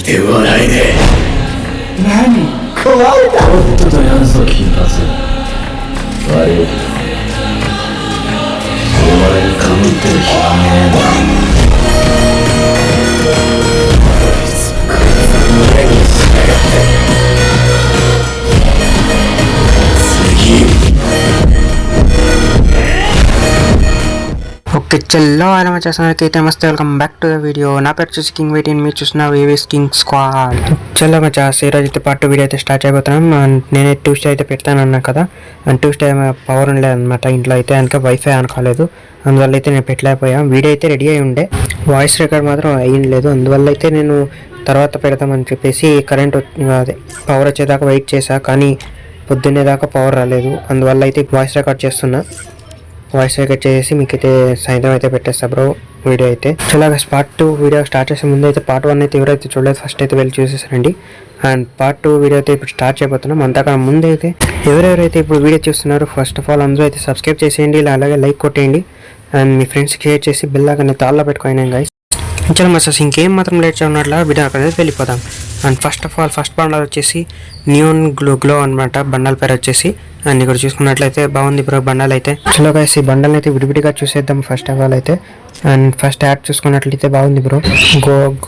いて笑えねえ。何壊れた。とっととやんぞ金髪。悪いけどお前にかぶってる暇ねえな。ఓకే చల్లో అలా వచ్చేసరికి అయితే మస్తు welcome back to the video. నా పేరు వచ్చేసి కింగ్ వెయిట్ మీరు చూసిన వేవీస్ కింగ్ స్క్వాడ్. చల్లో మచ్చాస్ ఈరోజు అయితే పార్ట్ వీడియో అయితే స్టార్ట్ అయిపోతున్నాం. నేనే ట్యూస్డే అయితే పెడతాను అన్నా కదా, అండ్ ట్యూస్డే పవర్ ఉండలేదన్నమాట ఇంట్లో అయితే, అందుకే వైఫై ఆన్ కాలేదు, అందువల్ల అయితే నేను పెట్టలేకపోయాను. వీడియో అయితే రెడీ అయి ఉండే, వాయిస్ రికార్డ్ మాత్రం అయ్యిండలేదు, అందువల్ల అయితే నేను తర్వాత పెడతామని చెప్పేసి కరెంట్ అదే పవర్ వచ్చేదాకా వెయిట్ చేశా, కానీ పొద్దున్నే దాకా పవర్ రాలేదు, అందువల్ల అయితే వాయిస్ రికార్డ్ చేస్తున్నా. వాయిస్ రికార్డ్ చేసి మీకు అయితే సాయంత్రం అయితే పెట్టేస్తా బ్రో వీడియో అయితే. చాలా పార్ట్ 2 వీడియో స్టార్ట్ చేసే ముందు అయితే పార్ట్ 1 అయితే ఎవరైతే చూడలేదు ఫస్ట్ అయితే వెళ్ళి చూసేసారండి. అండ్ పార్ట్ 2 వీడియో అయితే ఇప్పుడు స్టార్ట్ చేయబోతున్నాం. అంతకన్నా ముందు అయితే ఎవరెవరైతే ఇప్పుడు వీడియో చూస్తున్నారో ఫస్ట్ ఆఫ్ ఆల్ అందరూ అయితే సబ్స్క్రైబ్ చేసేయండి, అలాగే లైక్ కొట్టేయండి, అండ్ మీ ఫ్రెండ్స్కి షేర్ చేసి బెల్ ఐకాన్ అయితే ఆల్లో పెట్టుకోండి గైస్. చాలా మస్తు ఇంకేం మాత్రం లేట్ చేయనట్ల వీడియో అక్కడ వెళ్ళిపోదాం. And first of all first bundle వచ్చేసి నియోన్ గ్లో అనమాట, బండల్ పేరు వచ్చేసి. అండ్ ఇక్కడ చూసుకున్నట్లయితే బాగుంది బ్రో బండల్ అయితే. చలో గైస్ ఈ బండల్ అయితే విడివిడిగా చూసేద్దాం ఫస్ట్ ఆఫ్ ఆల్ అయితే. అండ్ ఫస్ట్ యాడ్ చూసుకున్నట్లయితే బాగుంది బ్రో,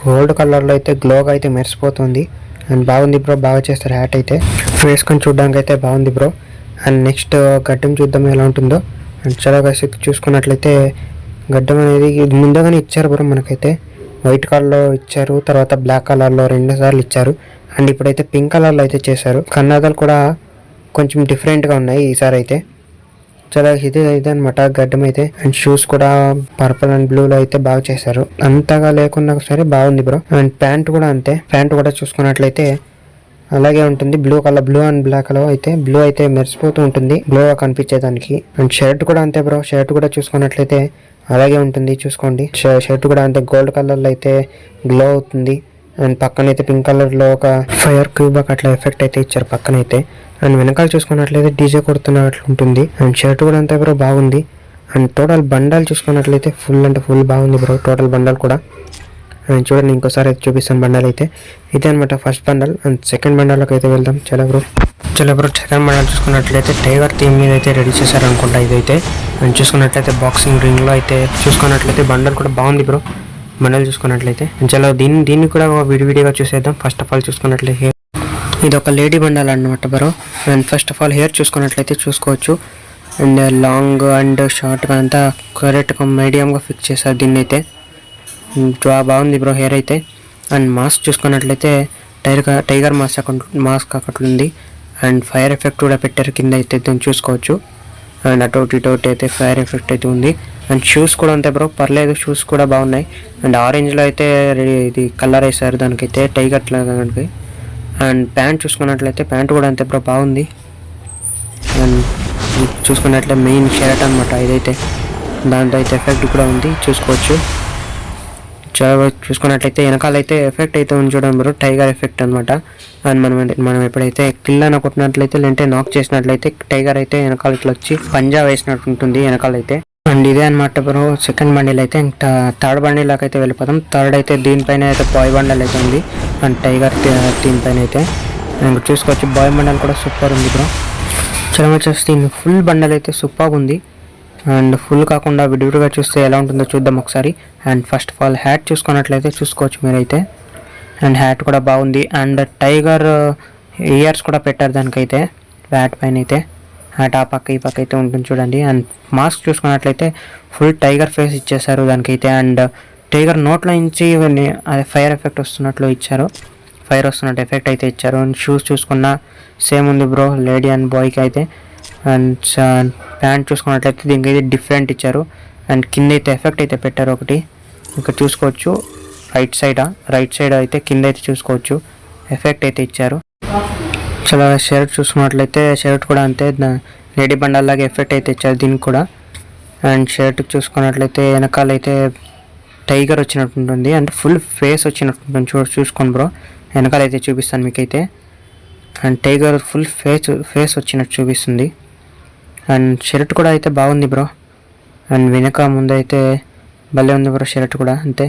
గోల్డ్ కలర్లో అయితే గ్లోగా అయితే మెరిసిపోతుంది. అండ్ బాగుంది బ్రో, బాగా చేస్తారు హ్యాట్ అయితే, వేసుకొని చూడడానికి అయితే బాగుంది బ్రో. అండ్ నెక్స్ట్ గడ్డం చూద్దాం ఎలా ఉంటుందో. అండ్ చలో గైస్ చూసుకున్నట్లయితే గడ్డం అనేది ముందుగానే ఇచ్చారు బ్రో, మనకైతే వైట్ కలర్లో ఇచ్చారు, తర్వాత బ్లాక్ కలర్లో 2 సార్లు ఇచ్చారు, అండ్ ఇప్పుడైతే పింక్ కలర్లో అయితే చేశారు. కన్నాదాలు కూడా కొంచెం డిఫరెంట్గా ఉన్నాయి ఈసారి అయితే. చాలా ఇదే అనమాట గడ్డం అయితే. అండ్ షూస్ కూడా పర్పుల్ అండ్ బ్లూలో అయితే బాగా చేశారు, అంతగా లేకున్నా సరే బాగుంది బ్రో. అండ్ ప్యాంట్ కూడా అంతే, ప్యాంట్ కూడా చూసుకున్నట్లయితే అలాగే ఉంటుంది, blue colour, blue and black colour అయితే, బ్లూ అయితే మెరిసిపోతూ ఉంటుంది గ్లోగా కనిపించేదానికి. అండ్ షర్ట్ కూడా అంతే బ్రో, షర్ట్ కూడా చూసుకున్నట్లయితే అలాగే ఉంటుంది, చూసుకోండి. షర్ట్ కూడా అంతే గోల్డ్ కలర్లో అయితే గ్లో అవుతుంది. అండ్ పక్కన అయితే పింక్ కలర్లో ఒక ఫైర్ క్యూబ్ అట్లా ఎఫెక్ట్ అయితే ఇచ్చారు పక్కన అయితే. అండ్ వెనకాల చూసుకున్నట్లయితే డీజే కొడుతున్నట్లు ఉంటుంది. అండ్ షర్ట్ కూడా అంతే బ్రో బాగుంది. అండ్ టోటల్ బండల్ చూసుకున్నట్లయితే ఫుల్ అంటే ఫుల్ బాగుంది బ్రో టోటల్ బండల్ కూడా. అండ్ చూడండి ఇంకోసారి అయితే చూపిస్తాను బండల్ అయితే. ఇదే అనమాట ఫస్ట్ బండల్. అండ్ సెకండ్ బండల్లోకి అయితే వెళ్దాం. చలో బ్రో సెకండ్ బండల్ చూసుకున్నట్లయితే టైగర్ థీమ్ మీద అయితే రెడీ చేశారు అనుకుంటా ఇదైతే. అండ్ చూసుకున్నట్లయితే బాక్సింగ్ రింగ్లో అయితే చూసుకున్నట్లయితే బండల్ కూడా బాగుంది బ్రో, బండల్ చూసుకున్నట్లయితే. చలో దీన్ని కూడా విడివిడిగా చూసేద్దాం. ఫస్ట్ ఆఫ్ ఆల్ చూసుకున్నట్లయితే ఇది ఒక లేడీ బండల్ అన్నమాట bro. And first of all hair చూసుకున్నట్లయితే చూసుకోవచ్చు. అండ్ లాంగ్ అండ్ షార్ట్గా అంతా కరెక్ట్గా మీడియంగా ఫిక్స్ చేశారు దీన్ని అయితే. బాగుంది బ్రో హెయిర్ అయితే. అండ్ మాస్క్ చూసుకున్నట్లయితే టైగర్ మాస్క్ అక్కడ ఉంది. అండ్ ఫైర్ ఎఫెక్ట్ కూడా పెట్టారు కింద అయితే దీన్ని చూసుకోవచ్చు. అండ్ అటోటి అయితే ఫైర్ ఎఫెక్ట్ అయితే ఉంది. అండ్ షూస్ కూడా అంతే బ్రో, పర్లేదు షూస్ కూడా బాగున్నాయి. అండ్ ఆరెంజ్లో అయితే ఇది కలర్ వేసారు దానికైతే టైగర్ లాగా. అండ్ ప్యాంట్ చూసుకున్నట్లయితే ప్యాంట్ కూడా అంతే బ్రో బాగుంది. అండ్ చూసుకున్నట్లయితే మెయిన్ షర్ట్ అనమాట ఇదైతే, దాంతో అయితే ఎఫెక్ట్ కూడా ఉంది చూసుకోవచ్చు. చూసుకున్నట్లయితే వెనకాలైతే ఎఫెక్ట్ అయితే ఉంది చూడండి బ్రో, టైగర్ ఎఫెక్ట్ అనమాట. అండ్ మనం ఎప్పుడైతే కిల్ అని కొట్టినట్లయితే లేదంటే నాక్ చేసినట్లయితే టైగర్ అయితే వెనకాల ఇట్లా వచ్చి పంజా వేసినట్టు ఉంటుంది వెనకాలైతే. అండ్ ఇదే అనమాట బ్రో సెకండ్ బండిల్ అయితే. ఇంకా థర్డ్ బండిలోకి అయితే వెళ్ళిపోతాం. థర్డ్ అయితే దీనిపైన అయితే బాయ్ బండల్ అయితే ఉంది, అండ్ టైగర్ థీమ్ పైన అయితే. అండ్ చూసుకోవచ్చు బాయ్ బండల్ కూడా సూపర్ ఉంది బ్రో. చాలా వచ్చేసి ఫుల్ బండల్ అయితే సూపర్ ఉంది. అండ్ ఫుల్ కాకుండా విడివిడిగా చూస్తే ఎలా ఉంటుందో చూద్దాం ఒకసారి. And first of all hat చూసుకున్నట్లయితే చూసుకోవచ్చు మీరైతే. అండ్ హ్యాట్ కూడా బాగుంది. అండ్ టైగర్ ఇయర్స్ కూడా పెట్టారు దానికైతే హ్యాట్ పైన అయితే. హ్యాట్ ఆ పక్క ఈ పక్క అయితే ఉంటుంది చూడండి. అండ్ మాస్క్ చూసుకున్నట్లయితే ఫుల్ టైగర్ ఫేస్ ఇచ్చేసారు దానికైతే. అండ్ టైగర్ నోట్లో నుంచి అదే ఫైర్ ఎఫెక్ట్ వస్తున్నట్లు ఇచ్చారు, ఫైర్ వస్తున్నట్టు ఎఫెక్ట్ అయితే ఇచ్చారు. అండ్ షూస్ చూసుకున్న సేమ్ ఉంది బ్రో లేడీ అండ్ బాయ్కి అయితే. అండ్ ప్యాంట్ చూసుకున్నట్లయితే దీనికి అయితే డిఫరెంట్ ఇచ్చారు. అండ్ కింద అయితే ఎఫెక్ట్ అయితే పెట్టారు ఒకటి, ఇక్కడ చూసుకోవచ్చు రైట్ సైడ్ అయితే కింద అయితే చూసుకోవచ్చు ఎఫెక్ట్ అయితే ఇచ్చారు. చాలా షర్ట్ చూసుకున్నట్లయితే షర్ట్ కూడా అంతే లేడీ బండల్ లాగా ఎఫెక్ట్ అయితే ఇచ్చారు దీనికి కూడా. అండ్ షర్ట్ చూసుకున్నట్లయితే వెనకాలైతే టైగర్ వచ్చినట్టు ఉంటుంది, అంటే ఫుల్ ఫేస్ వచ్చినట్టు ఉంటుంది చూసుకోండి బ్రో. వెనకాలైతే చూపిస్తాను మీకైతే. అండ్ టైగర్ ఫుల్ ఫేస్ వచ్చినట్టు చూపిస్తుంది. అండ్ షర్ట్ కూడా అయితే బాగుంది బ్రో. అండ్ వెనక ముందు అయితే భలే ఉంది బ్రో షర్ట్ కూడా అంతే.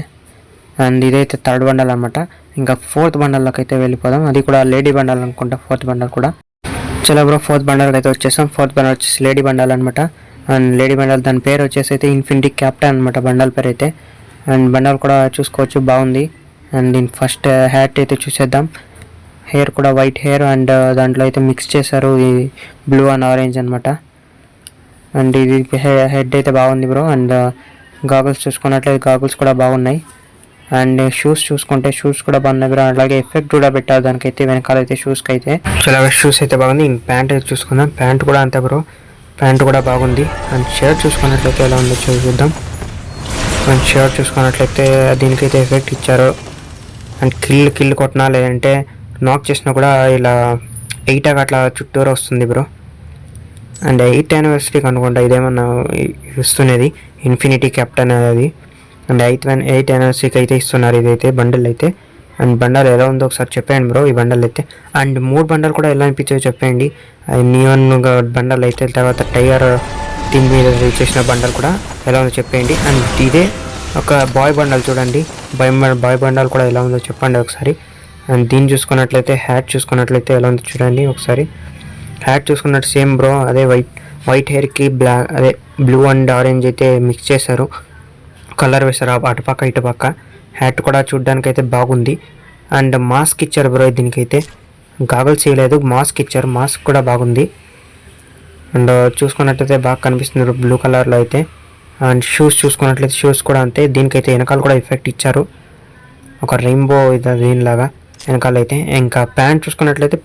అండ్ ఇదైతే థర్డ్ బండల్ అనమాట. ఇంకా ఫోర్త్ బండల్లోకి అయితే వెళ్ళిపోదాం. అది కూడా లేడీ బండల్ అనుకుంటా ఫోర్త్ బండల్ కూడా. చలో బ్రో ఫోర్త్ బండల్కి అయితే వచ్చేసాం. ఫోర్త్ బండల్ వచ్చేసి లేడీ బండల్ అనమాట. అండ్ లేడీ బండల్ దాని పేరు వచ్చేసి అయితే ఇన్ఫినిటీ క్యాప్టెన్ అనమాట బండల్ పేరు అయితే. అండ్ బండల్ కూడా చూసుకోవచ్చు బాగుంది. అండ్ దీని ఫస్ట్ హ్యాట్ అయితే చూసేద్దాం. హెయిర్ కూడా వైట్ హెయిర్ అండ్ దాంట్లో అయితే మిక్స్ చేశారు ఈ బ్లూ అండ్ ఆరెంజ్ అనమాట. అండ్ ఇది హెడ్ అయితే బాగుంది బ్రో. అండ్ గాగుల్స్ చూసుకున్నట్లయితే గాగుల్స్ కూడా బాగున్నాయి. అండ్ షూస్ చూసుకుంటే షూస్ కూడా బాగున్నాయి బ్రో. అలాగే ఎఫెక్ట్ కూడా పెట్టారు దానికైతే వెనకాల అయితే షూస్కి అయితే. అలాగే షూస్ అయితే బాగుంది. ప్యాంట్ అయితే చూసుకుందాం. ప్యాంట్ కూడా అంతే బ్రో. ప్యాంట్ కూడా బాగుంది. అండ్ షర్ట్ చూసుకున్నట్లయితే ఎలా ఉందో చూద్దాం. అండ్ షర్ట్ చూసుకున్నట్లయితే దీనికైతే ఎఫెక్ట్ ఇచ్చారు. అండ్ కిల్ కొట్టినా లేదంటే నాక్ చేసినా కూడా ఇలా 8 అట్లా చుట్టూరు వస్తుంది బ్రో. అండ్ 8th యానివర్సరీకి అనుకుంటా ఇదేమన్నా ఇస్తున్నది ఇన్ఫినిటీ క్యాప్టెన్ అది. అండ్ 8th యానివర్సరీకి అయితే ఇస్తున్నారు ఇదైతే బండల్ అయితే. అండ్ బండల్ ఎలా ఉందో ఒకసారి చెప్పండి బ్రో ఈ బండల్ అయితే. అండ్ 3 బండల్ కూడా ఎలా అనిపించాయో చెప్పండి. నియాన్ బండల్ అయితే తర్వాత టైగర్ థీమ్ మీద చేసిన బండల్ కూడా ఎలా ఉందో చెప్పండి. అండ్ ఇదే ఒక బాయ్ బండల్ చూడండి. బాయ్ బండల్ కూడా ఎలా ఉందో చెప్పండి ఒకసారి. అండ్ దీన్ని చూసుకున్నట్లయితే హ్యాట్ చూసుకున్నట్లయితే ఎలా ఉందో చూడండి ఒకసారి. హ్యాట్ చూసుకున్నట్టు సేమ్ బ్రో అదే వైట్ హెయిర్కి బ్లాక్ అదే బ్లూ అండ్ ఆరెంజ్ అయితే మిక్స్ చేశారు. కలర్ వేశారు అటుపక్క ఇటుపక్క. హ్యాట్ కూడా చూడడానికి అయితే బాగుంది. అండ్ మాస్క్ ఇచ్చారు బ్రో దీనికైతే. గాగల్స్ చేయలేదు మాస్క్ ఇచ్చారు. మాస్క్ కూడా బాగుంది. అండ్ చూసుకున్నట్లయితే బాగా కనిపిస్తుంది బ్లూ కలర్లో అయితే. అండ్ షూస్ చూసుకున్నట్లయితే షూస్ కూడా అంతే. దీనికైతే వెనకాల కూడా ఎఫెక్ట్ ఇచ్చారు ఒక రెయిన్బో ఇది దీనిలాగా వెనకాల అయితే. ఇంకా ప్యాంట్ చూసుకున్నట్లయితే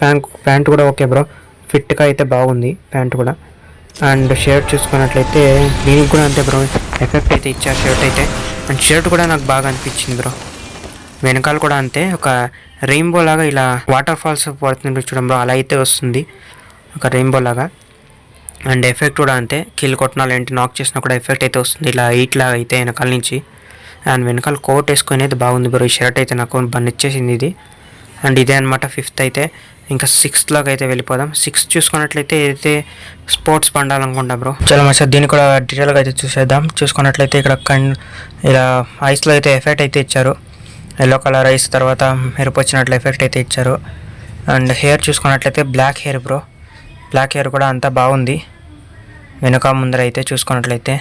ప్యాంట్ కూడా ఓకే బ్రో. ఫిట్గా అయితే బాగుంది ప్యాంట్ కూడా. అండ్ షర్ట్ చూసుకున్నట్లయితే దీనికి కూడా అంతే బ్రో. ఎఫెక్ట్ అయితే ఇచ్చారు షర్ట్ అయితే. అండ్ షర్ట్ కూడా నాకు బాగా అనిపించింది బ్రో. వెనకాల కూడా అంతే ఒక రెయిన్బో లాగా ఇలా వాటర్ ఫాల్స్ పడుతుంటే చూడం బ్రో అలా అయితే వస్తుంది ఒక రెయిన్బో లాగా. అండ్ ఎఫెక్ట్ కూడా అంతే. కిల్ కొట్టినా ఏంటి నాక్ చేసినా కూడా ఎఫెక్ట్ అయితే వస్తుంది ఇలా 8 లాగా అయితే వెనకాల నుంచి. అండ్ వెనకాల కోట్ వేసుకునేది బాగుంది బ్రో. ఈ షర్ట్ అయితే నాకు బాగా ఇచ్చేసింది ఇది. అండ్ ఇదే అనమాట 5th అయితే. ఇంకా 6th లాగా అయితే వెళ్ళిపోదాం. 6th చూసుకున్నట్లయితే అయితే స్పోర్ట్స్ బండాల్ అనుకుంటా బ్రో. చాలా మంచిగా దీన్ని కూడా డీటెయిల్గా అయితే చూసేద్దాం. చూసుకున్నట్లయితే ఇక్కడ ఇలా ఐస్లో అయితే ఎఫెక్ట్ అయితే ఇచ్చారు. ఎల్లో కలర్ ఐస్ తర్వాత మెరుపు వచ్చినట్లు ఎఫెక్ట్ అయితే ఇచ్చారు. అండ్ హెయిర్ చూసుకున్నట్లయితే black hair bro. Black hair కూడా అంతా బాగుంది వెనుక ముందర అయితే చూసుకున్నట్లయితే.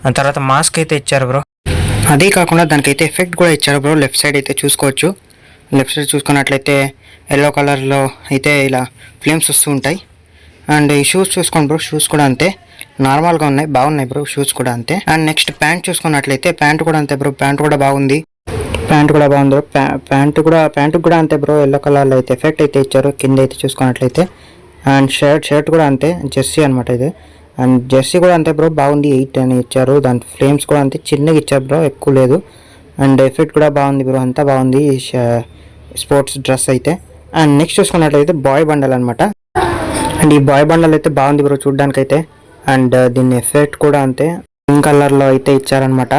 ఆ తర్వాత మాస్క్ అయితే ఇచ్చారు బ్రో. అదే కాకుండా దానికైతే ఎఫెక్ట్ కూడా ఇచ్చారు బ్రో. లెఫ్ట్ సైడ్ అయితే చూసుకోవచ్చు. లెఫ్ట్ సైడ్ చూసుకున్నట్లయితే ఎల్లో కలర్లో అయితే ఇలా ఫ్లేమ్స్ వస్తూ ఉంటాయి. అండ్ ఈ షూస్ చూసుకోండి బ్రో. షూస్ కూడా అంతే నార్మల్గా ఉన్నాయి బాగున్నాయి బ్రో. షూస్ కూడా అంతే. అండ్ నెక్స్ట్ ప్యాంట్ చూసుకున్నట్లయితే ప్యాంట్ కూడా అంతే బ్రో. ప్యాంట్ కూడా బాగుంది. ప్యాంట్ కూడా బాగుంది బ్రో. ప్యాంట్ కూడా అంతే బ్రో. ఎల్లో కలర్లో అయితే ఎఫెక్ట్ అయితే ఇచ్చారు కింద అయితే చూసుకున్నట్లయితే. అండ్ షర్ట్ కూడా అంతే జెర్సీ అనమాట ఇది. అండ్ జెర్సీ కూడా అంతే బ్రో బాగుంది. 8 అని ఇచ్చారు. దాని ఫ్లేమ్స్ కూడా అంతే చిన్నగా ఇచ్చారు బ్రో ఎక్కువ లేదు. అండ్ ఎఫెక్ట్ కూడా బాగుంది బ్రో. అంతా బాగుంది స్పోర్ట్స్ డ్రెస్ అయితే. అండ్ నెక్స్ట్ చూసుకున్నట్లయితే బాయ్ బండల్ అనమాట. అండ్ ఈ బాయ్ బండల్ అయితే బాగుంది బ్రో చూడడానికి అయితే. అండ్ దీని ఎఫెక్ట్ కూడా అంతే పింక్ కలర్లో అయితే ఇచ్చారనమాట.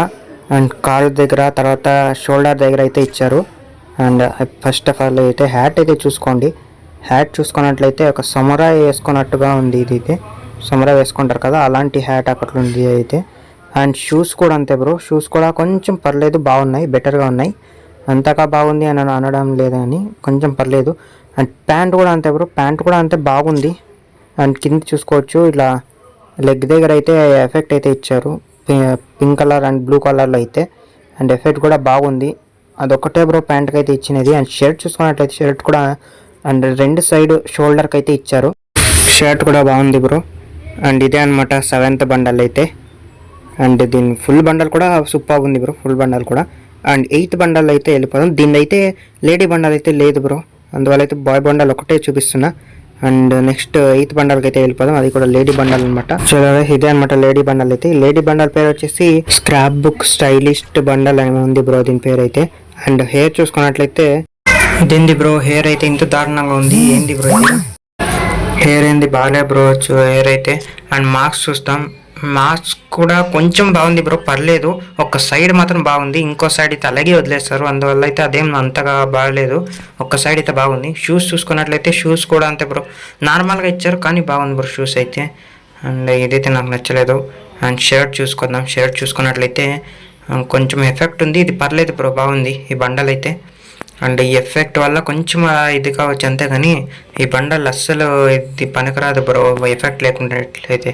అండ్ కాళ్ళ దగ్గర తర్వాత షోల్డర్ దగ్గర అయితే ఇచ్చారు. అండ్ ఫస్ట్ ఆఫ్ ఆల్ అయితే హ్యాట్ అయితే చూసుకోండి. హ్యాట్ చూసుకున్నట్లయితే ఒక సమురాయ్ వేసుకున్నట్టుగా ఉంది. ఇది అయితే సమురాయ్ వేసుకుంటారు కదా అలాంటి హ్యాట్ అక్కడ ఉంది అయితే. అండ్ షూస్ కూడా అంతే బ్రో. షూస్ కూడా కొంచెం పర్లేదు బాగున్నాయి బెటర్గా ఉన్నాయి. అంతగా బాగుంది అని అనడం లేదని కొంచెం పర్లేదు. అండ్ ప్యాంట్ కూడా అంతే బ్రో. ప్యాంట్ కూడా అంతే బాగుంది. అండ్ కింద చూసుకోవచ్చు ఇలా లెగ్ దగ్గర అయితే ఎఫెక్ట్ అయితే ఇచ్చారు పింక్ కలర్ అండ్ బ్లూ కలర్లో అయితే. అండ్ ఎఫెక్ట్ కూడా బాగుంది. అదొక్కటే బ్రో ప్యాంట్కి అయితే ఇచ్చినది. అండ్ షర్ట్ చూసుకున్నట్లయితే షర్ట్ కూడా అండ్ 2 సైడ్ షోల్డర్కి అయితే ఇచ్చారు. షర్ట్ కూడా బాగుంది బ్రో. అండ్ ఇదే అనమాట 7th బండల్ అయితే. అండ్ దీని ఫుల్ బండల్ కూడా సూపర్ ఉంది బ్రో. ఫుల్ బండల్ కూడా. అండ్ 8th బండల్ అయితే వెళ్ళిపోదాం. దీని అయితే లేడీ బండల్ అయితే లేదు బ్రో. అందువల్ల అయితే బాయ్ బండల్ ఒకటే చూపిస్తున్నా. అండ్ నెక్స్ట్ 8th బండల్కి అయితే వెళ్ళిపోదాం. అది కూడా లేడీ బండల్ అనమాట. సో ఇదే అనమాట లేడీ బండల్ అయితే. లేడీ బండల్ పేరు వచ్చేసి స్క్రాప్ బుక్ స్టైలిస్ట్ బండల్ అని ఉంది బ్రో దీని పేరు అయితే. అండ్ హెయిర్ చూసుకున్నట్లయితే ఇదేంది బ్రో హెయిర్ అయితే ఇంత దారుణంగా ఉంది ఏంది బ్రో ఇది? హెయిర్ ఏంది బాగాలే బ్రో హెయిర్ అయితే. అండ్ మార్క్స్ చూస్తాం. మార్క్స్ కూడా కొంచెం బాగుంది బ్రో పర్లేదు. ఒక సైడ్ మాత్రం బాగుంది. ఇంకో సైడ్ అయితే అలాగే వదిలేస్తారు. అందువల్ల అయితే అదేం అంతగా బాగలేదు. ఒక్క సైడ్ అయితే బాగుంది. షూస్ చూసుకున్నట్లయితే షూస్ కూడా అంతే బ్రో. నార్మల్గా ఇచ్చారు కానీ బాగుంది బ్రో షూస్ అయితే. అండ్ ఇదైతే నాకు నచ్చలేదు. అండ్ షర్ట్ చూసుకుందాం. షర్ట్ చూసుకున్నట్లయితే కొంచెం ఎఫెక్ట్ ఉంది. ఇది పర్లేదు బ్రో, బాగుంది ఈ బండల్ అయితే. అండ్ ఈ ఎఫెక్ట్ వల్ల కొంచెం ఇది కావచ్చు అంతే, కానీ ఈ బండల్ అస్సలు ఇది పనికిరాదు బ్రో ఎఫెక్ట్ లేకుండాట్లయితే.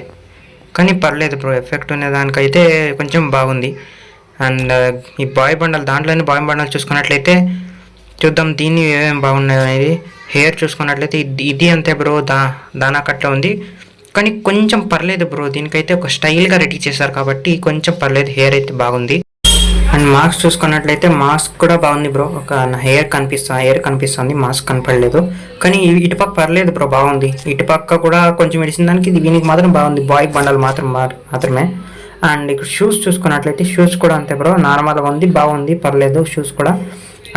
కానీ పర్లేదు బ్రో, ఎఫెక్ట్ ఉన్న దానికైతే కొంచెం బాగుంది. అండ్ ఈ బాయ్ బండల్, దాంట్లోనే బాయ్ బండల్ చూసుకున్నట్లయితే చూద్దాం దీన్ని ఏమేమి బాగున్నాయి అనేది. హెయిర్ చూసుకున్నట్లయితే ఇది అంతే బ్రో, దానాకట్లా ఉంది. కానీ కొంచెం పర్లేదు బ్రో, దీనికైతే ఒక స్టైల్గా రెడీ చేశారు కాబట్టి కొంచెం పర్లేదు, హెయిర్ అయితే బాగుంది. అండ్ మాస్క్ చూసుకున్నట్లయితే మాస్క్ కూడా బాగుంది బ్రో. ఒక హెయిర్ కనిపిస్తుంది, మాస్క్ కనపడలేదు. కానీ ఇటుపక్క పర్లేదు బ్రో, బాగుంది. ఇటుపక్క కూడా కొంచెం ఇడిసిన దానికి దీనికి మాత్రం బాగుంది, బాయ్ బండల్ మాత్రమే. అండ్ ఇక్కడ షూస్ చూసుకున్నట్లయితే షూస్ కూడా అంతే బ్రో, నార్మల్గా ఉంది, బాగుంది, పర్లేదు షూస్ కూడా.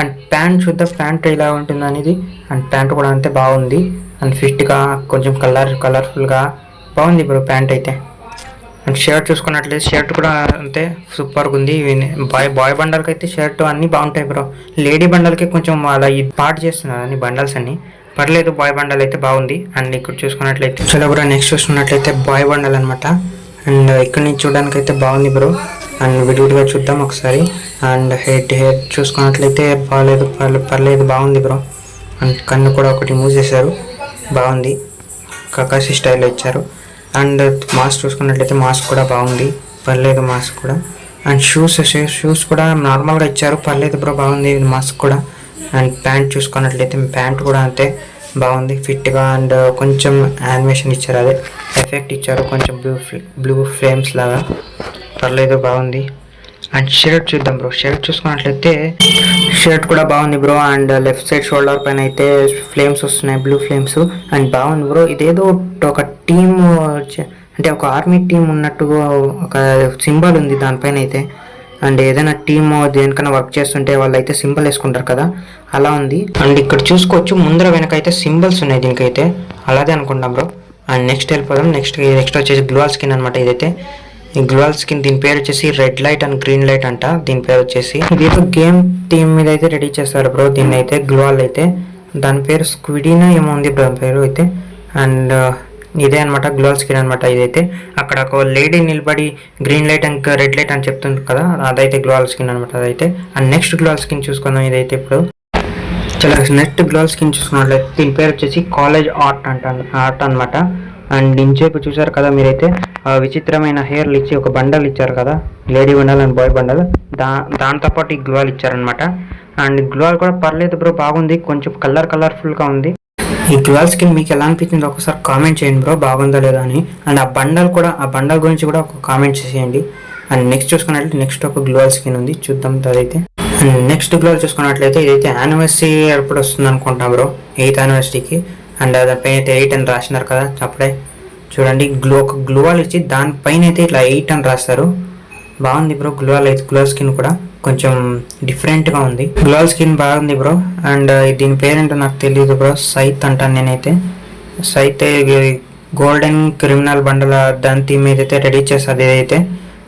అండ్ ప్యాంట్ చూద్దాం, ప్యాంట్ ఇలా ఉంటుంది అనేది. అండ్ ప్యాంట్ కూడా అంతే బాగుంది. అండ్ ఫిట్గా కొంచెం కలర్ఫుల్గా బాగుంది బ్రో ప్యాంట్ అయితే. అండ్ షర్ట్ చూసుకున్నట్లయితే షర్ట్ కూడా అంతే సూపర్గా ఉంది. బాయ్ బండల్కి అయితే షర్ట్ అన్నీ బాగుంటాయి బ్రో. లేడీ బండల్కి కొంచెం అలా ఈ పార్ట్ చేస్తున్నారు అన్ని బండల్స్ అన్ని, పర్లేదు. బాయ్ బండల్ అయితే బాగుంది. అండ్ ఇక్కడ చూసుకున్నట్లయితే చాలా బ్రో, నెక్స్ట్ చూసుకున్నట్లయితే బాయ్ బండల్ అనమాట. అండ్ ఇక్కడ నుంచి చూడడానికి అయితే బాగుంది బ్రో. అండ్ విడివిడిగా చూద్దాం ఒకసారి. అండ్ హెయిర్ చూసుకున్నట్లయితే పర్లేదు, బాగుంది బ్రో. అండ్ కన్ను కూడా ఒకటి మూవ్ చేశారు, బాగుంది, కకాసి స్టైల్లో ఇచ్చారు. అండ్ మాస్క్ చూసుకున్నట్లయితే మాస్క్ కూడా బాగుంది, పర్లేదు మాస్క్ కూడా. అండ్ షూస్ కూడా నార్మల్గా ఇచ్చారు, పర్లేదు బ్రో, బాగుంది మాస్క్ కూడా. అండ్ ప్యాంట్ చూసుకున్నట్లయితే ప్యాంట్ కూడా అంతే బాగుంది, ఫిట్గా. అండ్ కొంచెం యానిమేషన్ ఇచ్చారు, అదే ఎఫెక్ట్ ఇచ్చారు, కొంచెం బ్లూ ఫ్లేమ్స్ లాగా, పర్లేదు బాగుంది. అండ్ షర్ట్ చూద్దాం బ్రో. షర్ట్ చూసుకున్నట్లయితే షర్ట్ కూడా బాగుంది bro. And left side shoulder పైన అయితే ఫ్లేమ్స్ వస్తున్నాయి, బ్లూ ఫ్లేమ్స్. అండ్ బాగుంది బ్రో. ఇదేదో ఒక టీమ్, అంటే ఒక ఆర్మీ టీం ఉన్నట్టుగా ఒక సింబల్ ఉంది దానిపైన అయితే. అండ్ ఏదైనా టీమ్ దేనికైనా వర్క్ చేస్తుంటే వాళ్ళు అయితే సింబల్ వేసుకుంటారు కదా, అలా ఉంది. అండ్ ఇక్కడ చూసుకోవచ్చు ముందర వెనక అయితే సింబల్స్ ఉన్నాయి దీనికైతే, అలాగే అనుకుంటాం బ్రో. అండ్ నెక్స్ట్ వెళ్ళిపోదాం. నెక్స్ట్ వచ్చేసి గ్లోవల్ స్కిన్ అనమాట. ఇదైతే ఈ గ్లోవల్ స్కిన్, దీని పేరు వచ్చేసి red light and green light అంట. దీని పేరు వచ్చేసి ఇదేదో గేమ్ టీమ్ మీద అయితే రెడీ చేస్తారు బ్రో దీన్ని అయితే, గ్లోవల్ అయితే. దాని పేరు స్క్విడీనా ఏమో ఉంది బ్రో పేరు అయితే. అండ్ ఇదే అనమాట గ్లోవల్ స్కిన్ అనమాట. ఇదైతే అక్కడ ఒక లేడీ నిలబడి green light and red light అని చెప్తుంది కదా, అదైతే గ్లోవల్ స్కిన్ అనమాట అదైతే. అండ్ నెక్స్ట్ గ్లోవల్ స్కిన్ చూసుకుందాం. ఇదైతే ఇప్పుడు చాలా నెక్స్ట్ గ్లోవల్ స్కిన్ చూసుకున్నట్లయితే దీని పేరు వచ్చేసి కాలేజ్ ఆర్ట్ అనమాట. అండ్ ఇంచేపు చూసారు కదా మీరైతే, విచిత్రమైన హెయిర్లు ఇచ్చి ఒక బండల్ ఇచ్చారు కదా, lady bundle and boy bundle, దాంతోపాటు ఈ గ్లోవల్ ఇచ్చారనమాట. అండ్ గ్లోవల్ కూడా పర్లేదు బ్రో, బాగుంది, కొంచెం కలర్ఫుల్గా ఉంది. ఈ గ్లోవల్ స్కిన్ మీకు ఎలా అనిపించిందో ఒకసారి కామెంట్ చేయండి బ్రో, బాగుందా లేదా అని. అండ్ ఆ బండల్ గురించి కూడా ఒక కామెంట్ చేసేయండి. అండ్ నెక్స్ట్ చూసుకున్నట్లయితే నెక్స్ట్ ఒక గ్లోవల్ స్కిన్ ఉంది, చూద్దాం అదైతే. అండ్ నెక్స్ట్ గ్లోవల్ చూసుకున్నట్లయితే ఇదైతే యానివర్సరీ ఎప్పుడు వస్తుంది అనుకుంటాం బ్రో, 8th యానివర్సరీకి. అండ్ దానిపైన అయితే 8 అని రాసినారు కదా అప్పుడే, చూడండి. ఒక గ్లోవల్ ఇచ్చి దానిపైన అయితే ఇట్లా 8 అని రాస్తారు, బాగుంది బ్రో. గ్లోవల్ స్కిన్ కూడా కొంచెం డిఫరెంట్గా ఉంది, గ్లోవల్ స్కిన్ బాగుంది బ్రో. అండ్ దీని పేరేంటో నాకు తెలియదు బ్రో, సైత్ అంటాను నేనైతే. సైత్ గోల్డెన్ క్రిమినల్ బండల దాని థీమ్ ఏదైతే రెడీ చేస్తుంది ఇదైతే.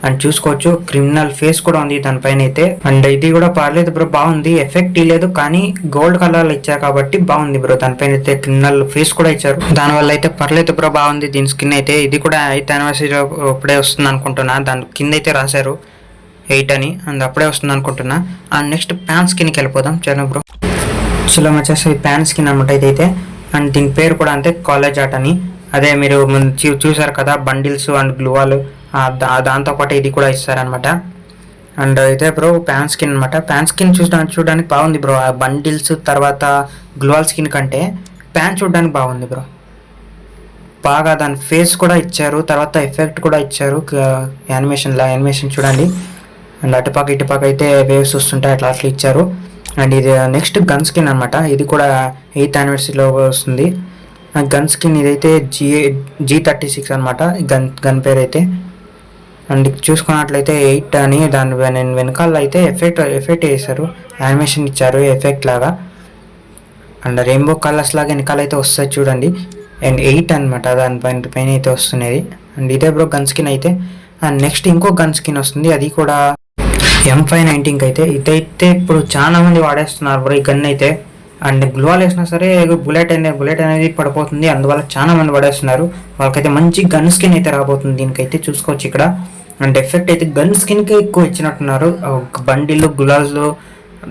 అండ్ చూసుకోవచ్చు క్రిమినల్ ఫేస్ కూడా ఉంది దానిపైన అయితే. అండ్ ఇది కూడా పర్లేదు బ్రో, బాగుంది. ఎఫెక్ట్ లేదు కానీ గోల్డ్ కలర్ ఇచ్చారు కాబట్టి బాగుంది బ్రో. దానిపైన అయితే క్రిమినల్ ఫేస్ కూడా ఇచ్చారు, దానివల్ల అయితే పర్లేదు బ్రో, బాగుంది దీని స్కిన్ అయితే. ఇది కూడా 8th యానివర్సరీ అప్పుడే వస్తుంది అనుకుంటున్నా, దాని కింద అయితే రాశారు 8 అని. అండ్ అప్పుడే వస్తుంది అనుకుంటున్నా. అండ్ నెక్స్ట్ ప్యాన్ స్కిన్కి వెళ్ళిపోదాం చలో బ్రో. చలో వచ్చేసి ప్యాన్ స్కిన్ అనమాట ఇదైతే. అండ్ దీని పేరు కూడా అంతే, కాలేజ్ ఆర్ట్ అని. అదే మీరు చూసారు కదా బండిల్స్ అండ్ గ్లూవాల్, దాంతోపాటు ఇది కూడా ఇస్తారనమాట. అండ్ ఇదే బ్రో ప్యాన్ స్కిన్ అనమాట. ప్యాన్ స్కిన్ చూడడానికి బాగుంది బ్రో. ఆ బండిల్స్ తర్వాత గ్లోవల్ స్కిన్ కంటే ప్యాన్ చూడడానికి బాగుంది బ్రో, బాగా. దాని ఫేస్ కూడా ఇచ్చారు, తర్వాత ఎఫెక్ట్ కూడా ఇచ్చారు యానిమేషన్ చూడండి. అండ్ ఇటుపక్క అయితే వేవ్స్ వస్తుంటాయి, అట్లా ఇచ్చారు. అండ్ ఇది నెక్స్ట్ గన్ స్కిన్ అనమాట. ఇది కూడా 8th యానివర్సరీలో వస్తుంది గన్ స్కిన్. ఇదైతే G36 అనమాట గన్ పేరు అయితే. అండ్ చూసుకున్నట్లయితే 8 అని దాని వెనకాల అయితే ఎఫెక్ట్ వేశారు, యానిమేషన్ ఇచ్చారు ఎఫెక్ట్ లాగా. అండ్ రెయిన్బో కలర్స్ లాగా వెనకాల అయితే వస్తుంది చూడండి. అండ్ 8 అనమాట దానిపైన అయితే వస్తున్నది. అండ్ ఇదే బ్రో గన్ స్కిన్ అయితే. అండ్ నెక్స్ట్ ఇంకో గన్ స్కిన్ వస్తుంది, అది కూడా M519 అయితే. ఇదైతే ఇప్పుడు చాలా మంది వాడేస్తున్నారు బ్రో ఈ గన్ అయితే. అండ్ గ్లోవల్ వేసినా సరే బుల్లెట్ అనేది పడిపోతుంది, అందువల్ల చాలా మంది పడేస్తున్నారు. వాళ్ళకైతే మంచి గన్ స్కిన్ అయితే రాబోతుంది దీనికైతే, చూసుకోవచ్చు ఇక్కడ. అండ్ ఎఫెక్ట్ అయితే గన్ స్కిన్కి ఎక్కువ ఇచ్చినట్టున్నారు. ఒక బండిలు గులాల్స్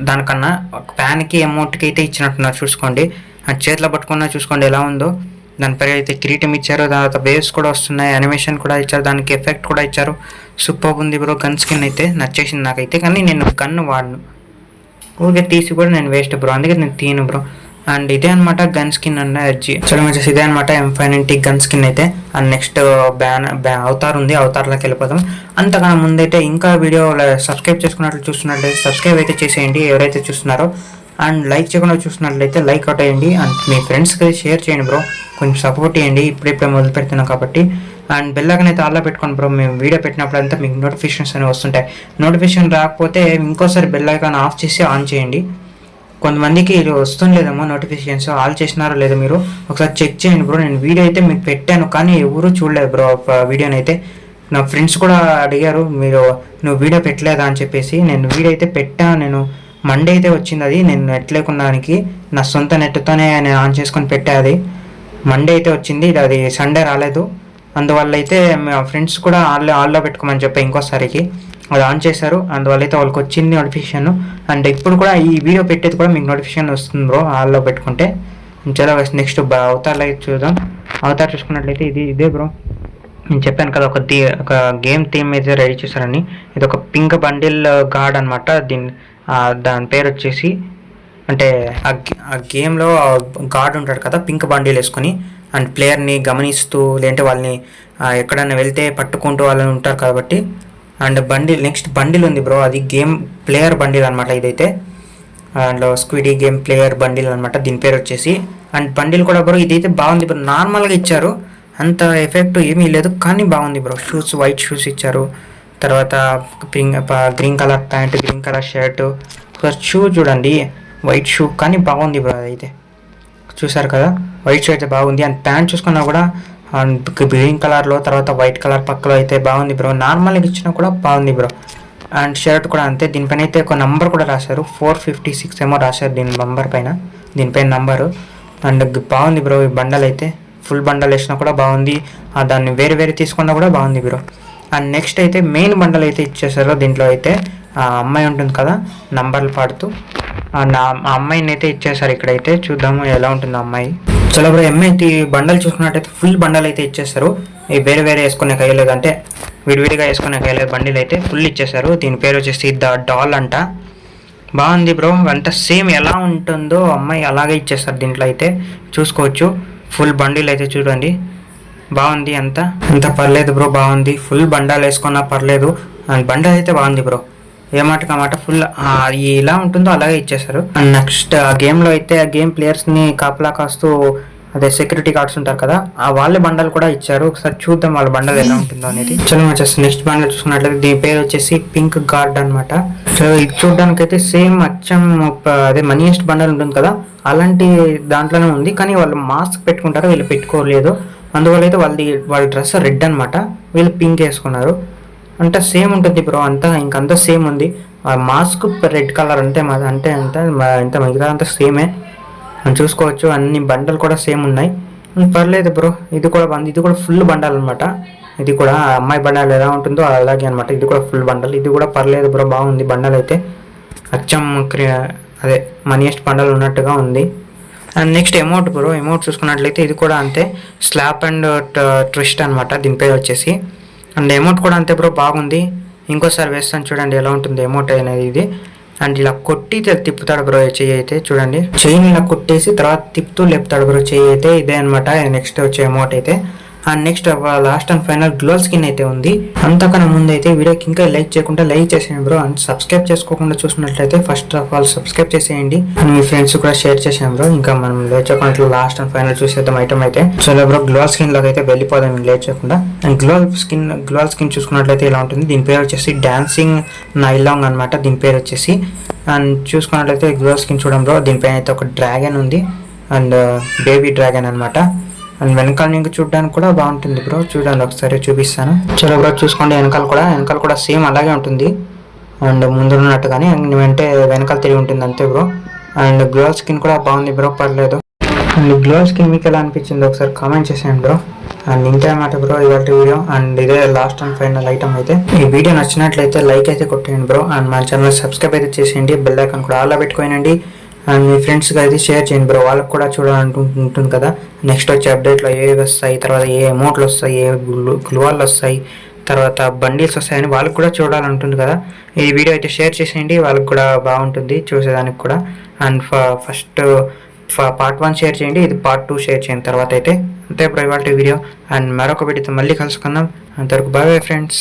దానికన్నా ఒక ప్యాన్కి అమౌంట్కి అయితే ఇచ్చినట్టున్నారు. చూసుకోండి అండ్ చేతిలో పట్టుకున్నా చూసుకోండి ఎలా ఉందో. దానిపై అయితే కిరీటం ఇచ్చారు, తర్వాత వేవ్స్ కూడా వస్తున్నాయి, యానిమేషన్ కూడా ఇచ్చారు, దానికి ఎఫెక్ట్ కూడా ఇచ్చారు. సూపర్ ఉంది బ్రో. గన్ స్కిన్ అయితే నచ్చేసింది నాకైతే, కానీ నేను గన్ వాడను, ఊరికే తీసి కూడా నేను వేస్ట్ బ్రో, అందుకే నేను తీను బ్రో. అండ్ ఇదే అనమాట గన్ స్కిన్ అన్న ఎడ్జి చూడండి వచ్చేసి ఇదే అనమాట M590 గన్ స్కిన్ అయితే. అండ్ నెక్స్ట్ అవతార్ ఉంది, అవతార్లోకి వెళ్ళిపోతాం. అంతకన్నా ముందైతే ఇంకా వీడియో సబ్స్క్రైబ్ చేసుకున్నట్లు చూస్తున్నట్లయితే సబ్స్క్రైబ్ అయితే చేసేయండి ఎవరైతే చూస్తున్నారో. అండ్ లైక్ చేయకుండా చూస్తున్నట్లయితే లైక్ కొట్టేయండి. అండ్ మీ ఫ్రెండ్స్కి షేర్ చేయండి బ్రో, కొంచెం సపోర్ట్ చేయండి, ఇప్పుడిప్పుడే మొదలు పెడుతున్నాం కాబట్టి. అండ్ బెల్ ఐకాన్ అయితే ఆల్లో పెట్టుకోండి బ్రో, మేము వీడియో పెట్టినప్పుడు అంతా మీకు నోటిఫికేషన్స్ అనేవి వస్తుంటాయి. నోటిఫికేషన్ రాకపోతే ఇంకోసారి బెల్ ఐకాన్ ఆఫ్ చేసి ఆన్ చేయండి. కొంతమందికి ఇది వస్తుండలేదేమో నోటిఫికేషన్స్, ఆల్ చేసినారో లేదో మీరు ఒకసారి చెక్ చేయండి బ్రో. నేను వీడియో అయితే మీకు పెట్టాను కానీ ఎవరు చూడలేదు బ్రో వీడియోని అయితే. నా ఫ్రెండ్స్ కూడా అడిగారు నువ్వు వీడియో పెట్టలేదా అని చెప్పేసి. నేను వీడియో అయితే పెట్టాను, నేను మండే అయితే వచ్చింది అది. నేను నెట్ లేకున్నానికి నా సొంత నెట్తోనే నేను ఆన్ చేసుకొని పెట్టా, అది మండే అయితే వచ్చింది, అది సండే రాలేదు. అందువల్ల అయితే మా ఫ్రెండ్స్ కూడా ఆల్లో పెట్టుకోమని చెప్పి ఇంకోసారికి అది ఆన్ చేశారు, అందువల్ల అయితే వాళ్ళకి వచ్చింది నోటిఫికేషన్. అండ్ ఇప్పుడు కూడా ఈ వీడియో పెట్టేది కూడా మీకు నోటిఫికేషన్ వస్తుంది బ్రో ఆల్లో పెట్టుకుంటే. చాలా నెక్స్ట్ అవతార్లో అయితే చూద్దాం. అవతార్ చూసుకున్నట్లయితే ఇదే బ్రో, నేను చెప్పాను కదా ఒక గేమ్ థీమ్ అయితే రెడీ చేశారని. ఇది ఒక పింక్ బండిల్ గార్డ్ అనమాట. దాని పేరు వచ్చేసి అంటే ఆ గేమ్లో గార్డ్ ఉంటాడు కదా పింక్ బండిల్ వేసుకొని, అండ్ ప్లేయర్ని గమనిస్తూ లేదంటే వాళ్ళని ఎక్కడైనా వెళ్తే పట్టుకుంటూ వాళ్ళని ఉంటారు కాబట్టి. అండ్ నెక్స్ట్ బండిల్ ఉంది బ్రో, అది గేమ్ ప్లేయర్ బండిల్ అనమాట ఇదైతే. అండ్ స్క్విడీ గేమ్ ప్లేయర్ బండిల్ అనమాట దీని పేరు వచ్చేసి. అండ్ బండిల్ కూడా బ్రో ఇదైతే బాగుంది బ్రో, నార్మల్గా ఇచ్చారు, అంత ఎఫెక్ట్ ఏమీ లేదు కానీ బాగుంది బ్రో. షూస్ వైట్ షూస్ ఇచ్చారు, తర్వాత green colour pant, green colour shirt, shoe చూడండి వైట్ షూ కానీ బాగుంది బ్రో అదైతే. చూసారు కదా వైట్ షూ అయితే బాగుంది. అండ్ ప్యాంట్ చూసుకున్నా కూడా గ్రీన్ కలర్లో తర్వాత వైట్ కలర్ పక్కలో అయితే బాగుంది బ్రో, నార్మల్గా ఇచ్చినా కూడా బాగుంది బ్రో. అండ్ షర్ట్ కూడా అంతే, దీనిపైన అయితే ఒక నంబర్ కూడా రాశారు, 456 ఏమో రాశారు దీనిపైన నంబరు. అండ్ బాగుంది బ్రో ఈ బండల్ అయితే, ఫుల్ బండల్ వేసినా కూడా బాగుంది, దాన్ని వేరే తీసుకున్నా కూడా బాగుంది బ్రో. అండ్ నెక్స్ట్ అయితే మెయిన్ బండల్ అయితే ఇచ్చేసారు. దీంట్లో అయితే ఆ అమ్మాయి ఉంటుంది కదా నంబర్లు పాడుతూ, ఆ అమ్మాయిని అయితే ఇచ్చేసారు. ఇక్కడైతే చూద్దాము ఎలా ఉంటుంది అమ్మాయి. చలో బ్రో ఎంఐటి బండల్ చూసుకున్నట్టయితే ఫుల్ బండల్ అయితే ఇచ్చేసారు. వేరే వేసుకునే కయ్యలేదు, అంటే విడివిడిగా వేసుకునే కయ్యలేదు, బండిల్ అయితే ఫుల్ ఇచ్చేసారు. దీని పేరు వచ్చేసి ద డాల్ అంట. బాగుంది బ్రో, అంతా సేమ్ ఎలా ఉంటుందో అమ్మాయి అలాగే ఇచ్చేస్తారు దీంట్లో అయితే చూసుకోవచ్చు. ఫుల్ బండిల్ అయితే చూడండి బాగుంది, అంత పర్లేదు బ్రో, బాగుంది. ఫుల్ బండాలు వేసుకున్నా పర్లేదు. అండ్ బండల్ అయితే బాగుంది బ్రో, ఏమాటకమాట ఫుల్ ఇలా ఉంటుందో అలాగే ఇచ్చేసారు. అండ్ నెక్స్ట్ ఆ గేమ్లో అయితే ఆ గేమ్ ప్లేయర్స్ని కాపలా కాస్తూ అదే సెక్యూరిటీ గార్డ్స్ ఉంటారు కదా, వాళ్ళ బండలు కూడా ఇచ్చారు. ఒకసారి చూద్దాం వాళ్ళ బండలు ఎలా ఉంటుందో అనేది. చలో వచ్చేసి నెక్స్ట్ బండల్ చూసుకున్నట్లయితే దీని పేరు వచ్చేసి పింక్ గార్డ్ అనమాట. సో ఇది చూడడానికి అయితే సేమ్ అచ్చం అదే మనీయెస్ట్ బండల్ ఉంటుంది కదా అలాంటి దాంట్లోనే ఉంది, కానీ వాళ్ళు మాస్క్ పెట్టుకుంటారు, వీళ్ళు పెట్టుకోలేదు. అందువల్ల అయితే వాళ్ళ డ్రెస్ రెడ్ అనమాట, వీళ్ళు పింక్ వేసుకున్నారు. అంటే సేమ్ ఉంటుంది బ్రో, ఇంకంతా సేమ్ ఉంది. మాస్క్ రెడ్ కలర్ అంతే మిగతా అంతా సేమే అని చూసుకోవచ్చు. అన్ని బండలు కూడా సేమ్ ఉన్నాయి, పర్లేదు బ్రో. ఇది కూడా ఫుల్ బండల్ అనమాట. ఇది కూడా అమ్మాయి బండల్ ఎలా ఉంటుందో అలాగే అనమాట. ఇది కూడా ఫుల్ బండల్, ఇది కూడా పర్లేదు బ్రో, బాగుంది బండల్ అయితే. అచ్చం అదే మనీయెస్ట్ బండల్ ఉన్నట్టుగా ఉంది. And next amount bro, amount చూసుకున్నట్లయితే ఇది కూడా అంతే, స్లాప్ అండ్ ట్విస్ట్ అనమాట దీని పేరు వచ్చేసి. అండ్ అమౌంట్ కూడా అంతే బ్రో, బాగుంది. ఇంకోసారి వేస్తాను చూడండి ఎలా ఉంటుంది అమౌంట్ అనేది ఇది. అండ్ ఇలా కొట్టి తిప్పుతాడు బ్రో చెయ్యి అయితే, చూడండి చెయ్యిని ఇలా కొట్టేసి తర్వాత తిప్పుతూ లేపుతాడు బ్రో చెయ్యి అయితే. ఇదే అనమాట నెక్స్ట్ వచ్చే అమౌంట్ అయితే. And next last and final glow skin అయితే ఉంది. అంతకన్నా ముందు అయితే వీడియోకి ఇంకా లైక్ చేయకుండా లైక్ చేసేయండి బ్రో. అండ్ సబ్స్క్రైబ్ చేసుకోకుండా చూసినట్లయితే ఫస్ట్ ఆఫ్ ఆల్ సబ్స్క్రైబ్ చేసేయండి. అండ్ మీ ఫ్రెండ్స్ కూడా షేర్ చేసాం బ్రో. ఇంకా మనం లేట్ చేయకుండా లాస్ట్ అండ్ ఫైనల్ చూసేద్దాం ఐటమ్ అయితే. చలో బ్రో గ్లోల్ స్కిన్ లోకి అయితే వెళ్ళిపోదాం లేట్ చేయకుండా. అండ్ గ్లోల్ స్కిన్ చూసుకున్నట్లయితే ఇలా ఉంటుంది. దీని పేరు వచ్చేసి డాన్సింగ్ నైలాంగ్ అనమాట దీని పేరు వచ్చేసి. అండ్ చూసుకున్నట్లయితే గ్లోల్ స్కిన్ చూడండి బ్రో, దీనిపైన అయితే ఒక డ్రాగన్ ఉంది, అండ్ బేబీ డ్రాగన్ అనమాట. అండ్ వెనకాల నీకు చూడడానికి కూడా బాగుంటుంది బ్రో, చూడండి ఒకసారి చూపిస్తాను. చలో బ్రో చూసుకోండి, వెనకాల కూడా సేమ్ అలాగే ఉంటుంది. అండ్ ముందు ఉన్నట్టుగానే వెనకాల తిరిగి ఉంటుంది అంతే బ్రో. అండ్ గ్లోవ్ స్కిన్ కూడా బాగుంది బ్రో, పర్లేదు. అండ్ గ్లో స్కిన్ మీకు ఎలా అనిపించిందో ఒకసారి కామెంట్ చేసేయండి బ్రో. అండ్ ఇంతే అన్నమాట బ్రో ఇవాళ వీడియో. అండ్ ఇదే లాస్ట్ అండ్ ఫైనల్ ఐటమ్ అయితే. ఈ వీడియో నచ్చినట్లయితే లైక్ అయితే కొట్టేయండి బ్రో. అండ్ మన ఛానల్ సబ్స్క్రైబ్ అయితే చేసేయండి, బెల్ ఐకాన్ కూడా ఆల్ పెట్టుకోనండి. అండ్ మీ ఫ్రెండ్స్కి అయితే షేర్ చేయండి బ్రో, వాళ్ళకి కూడా చూడాలనుకుంటుంది కదా నెక్స్ట్ వచ్చే అప్డేట్లో ఏ వస్తాయి, తర్వాత ఏ అమౌంట్లు వస్తాయి, ఏ గ్లూవాళ్ళు వస్తాయి, తర్వాత బండిల్స్ వస్తాయని వాళ్ళకి కూడా చూడాలంటుంది కదా. ఈ వీడియో అయితే షేర్ చేసేయండి, వాళ్ళకి కూడా బాగుంటుంది చూసేదానికి కూడా. అండ్ ఫస్ట్ పార్ట్ 1 షేర్ చేయండి, ఇది పార్ట్ 2 షేర్ చేయండి తర్వాత అయితే. అంతే ఇప్పుడు ఇవాళ వీడియో. అండ్ మరొక వీడియోతో మళ్ళీ కలుసుకుందాం. అంతవరకు బాయ్ ఫ్రెండ్స్.